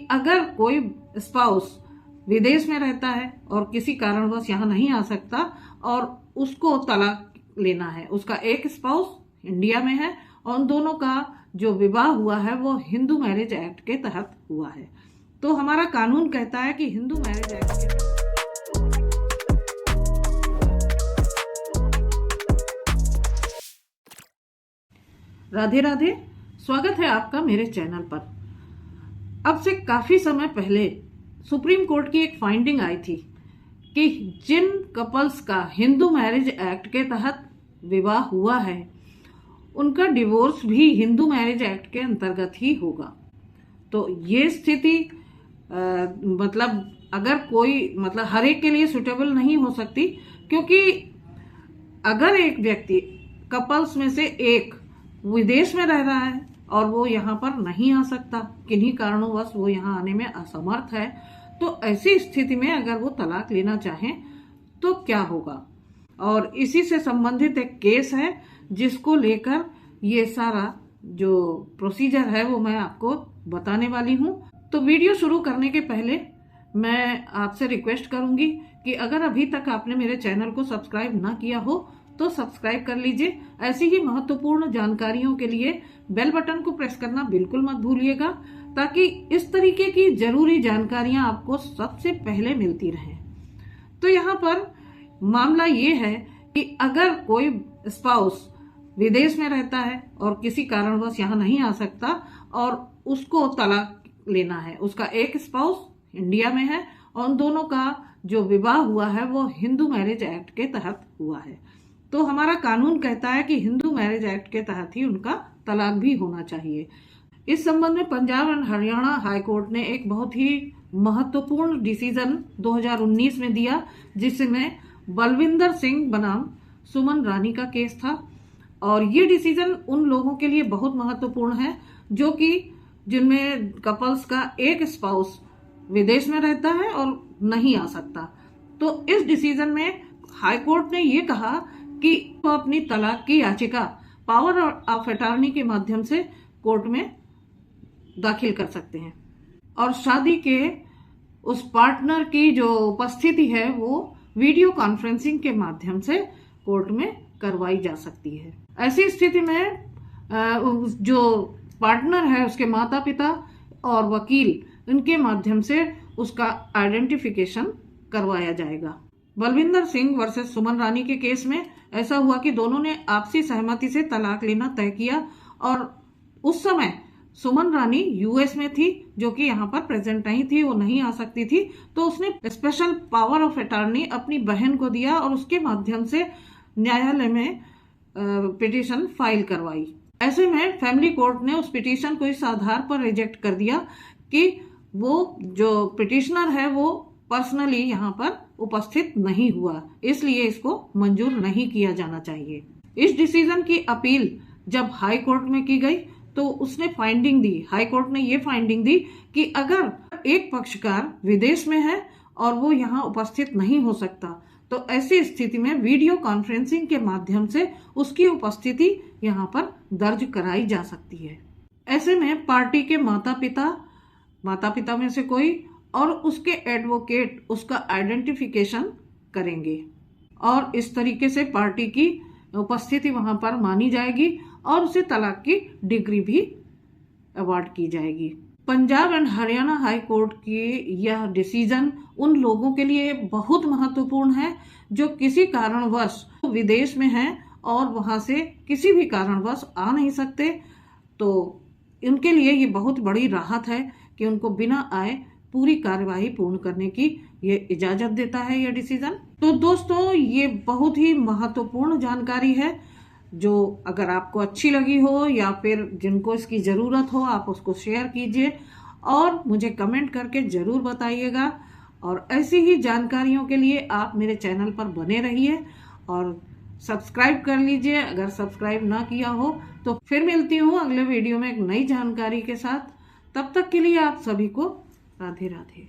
अगर कोई स्पाउस विदेश में रहता है और किसी कारणवश यहाँ नहीं आ सकता और उसको तलाक लेना है, उसका एक स्पाउस इंडिया में है और उन दोनों का जो विवाह हुआ है वो हिंदू मैरिज एक्ट के तहत हुआ है, तो हमारा कानून कहता है कि हिंदू मैरिज एक्ट के राधे राधे, स्वागत है आपका मेरे चैनल पर। अब से काफी समय पहले सुप्रीम कोर्ट की एक फाइंडिंग आई थी कि जिन कपल्स का हिंदू मैरिज एक्ट के तहत विवाह हुआ है उनका डिवोर्स भी हिंदू मैरिज एक्ट के अंतर्गत ही होगा। तो ये स्थिति अगर कोई हर एक के लिए सुटेबल नहीं हो सकती, क्योंकि अगर एक व्यक्ति कपल्स में से एक विदेश में रह रहा है और वो यहाँ पर नहीं आ सकता, किन्हीं कारणों वो यहाँ आने में असमर्थ है, तो ऐसी स्थिति में अगर वो तलाक लेना चाहें तो क्या होगा। और इसी से संबंधित एक केस है जिसको लेकर ये सारा जो प्रोसीजर है वो मैं आपको बताने वाली हूँ। तो वीडियो शुरू करने के पहले मैं आपसे रिक्वेस्ट करूंगी कि अगर अभी तक आपने मेरे चैनल को सब्सक्राइब ना किया हो तो सब्सक्राइब कर लीजिए। ऐसी ही महत्वपूर्ण जानकारियों के लिए बेल बटन को प्रेस करना बिल्कुल मत भूलिएगा, ताकि इस तरीके की जरूरी जानकारियां आपको सबसे पहले मिलती रहें। तो यहाँ पर मामला ये है कि अगर कोई स्पाउस विदेश में रहता है और किसी कारणवश यहाँ नहीं आ सकता और उसको तलाक लेना है, उसका एक स्पाउस इंडिया में है और उन दोनों का जो विवाह हुआ है वो हिंदू मैरिज एक्ट के तहत हुआ है, तो हमारा कानून कहता है कि हिंदू मैरिज एक्ट के तहत ही उनका तलाक भी होना चाहिए। इस संबंध में Punjab and Haryana high court ने एक बहुत ही महत्वपूर्ण डिसीजन 2019 में दिया, जिसमें बलविंदर सिंह बनाम सुमन रानी का केस था। और ये डिसीजन उन लोगों के लिए बहुत महत्वपूर्ण है जो कि जिनमें कपल्स का एक स्पाउस विदेश में रहता है और नहीं आ सकता। तो इस डिसीजन में हाई कोर्ट ने ये कहा कि वो अपनी तलाक की याचिका पावर ऑफ अटॉर्नी के माध्यम से कोर्ट में दाखिल कर सकते हैं और शादी के उस पार्टनर की जो उपस्थिति है वो वीडियो कॉन्फ्रेंसिंग के माध्यम से कोर्ट में करवाई जा सकती है। ऐसी स्थिति में जो पार्टनर है उसके माता पिता और वकील, इनके माध्यम से उसका आइडेंटिफिकेशन करवाया जाएगा। बलविंदर सिंह वर्सेस सुमन रानी के केस में ऐसा हुआ कि दोनों ने आपसी सहमति से तलाक लेना तय किया और उस समय सुमन रानी यूएस में थी, जो कि यहाँ पर प्रेजेंट नहीं थी, वो नहीं आ सकती थी, तो उसने स्पेशल पावर ऑफ अटॉर्नी अपनी बहन को दिया और उसके माध्यम से न्यायालय में पिटीशन फाइल करवाई। ऐसे में फैमिली कोर्ट ने उस पिटीशन को इस आधार पर रिजेक्ट कर दिया कि वो जो पिटिशनर है वो पर्सनली यहाँ पर उपस्थित नहीं हुआ, इसलिए इसको मंजूर नहीं किया जाना चाहिए। इस डिसीजन की अपील जब हाई कोर्ट में की गई तो उसने फाइंडिंग दी, हाई कोर्ट ने ये फाइंडिंग दी कि अगर एक पक्षकार विदेश में है और वो यहाँ उपस्थित नहीं हो सकता, तो ऐसी स्थिति में वीडियो कॉन्फ्रेंसिंग के माध्यम से उसकी उपस्थिति यहाँ पर दर्ज कराई जा सकती है। ऐसे में पार्टी के माता पिता में से कोई और उसके एडवोकेट उसका आइडेंटिफिकेशन करेंगे और इस तरीके से पार्टी की उपस्थिति वहां पर मानी जाएगी और उसे तलाक की डिग्री भी अवार्ड की जाएगी। Punjab and Haryana high court की यह डिसीजन उन लोगों के लिए बहुत महत्वपूर्ण है जो किसी कारणवश विदेश में हैं और वहां से किसी भी कारणवश आ नहीं सकते, तो उनके लिए ये बहुत बड़ी राहत है कि उनको बिना आए पूरी कार्यवाही पूर्ण करने की ये इजाजत देता है ये डिसीजन। तो दोस्तों, ये बहुत ही महत्वपूर्ण जानकारी है जो अगर आपको अच्छी लगी हो या फिर जिनको इसकी ज़रूरत हो आप उसको शेयर कीजिए और मुझे कमेंट करके ज़रूर बताइएगा। और ऐसी ही जानकारियों के लिए आप मेरे चैनल पर बने रहिए और सब्सक्राइब कर लीजिए अगर सब्सक्राइब ना किया हो। तो फिर मिलती हूँ अगले वीडियो में एक नई जानकारी के साथ। तब तक के लिए आप सभी को राधे राधे।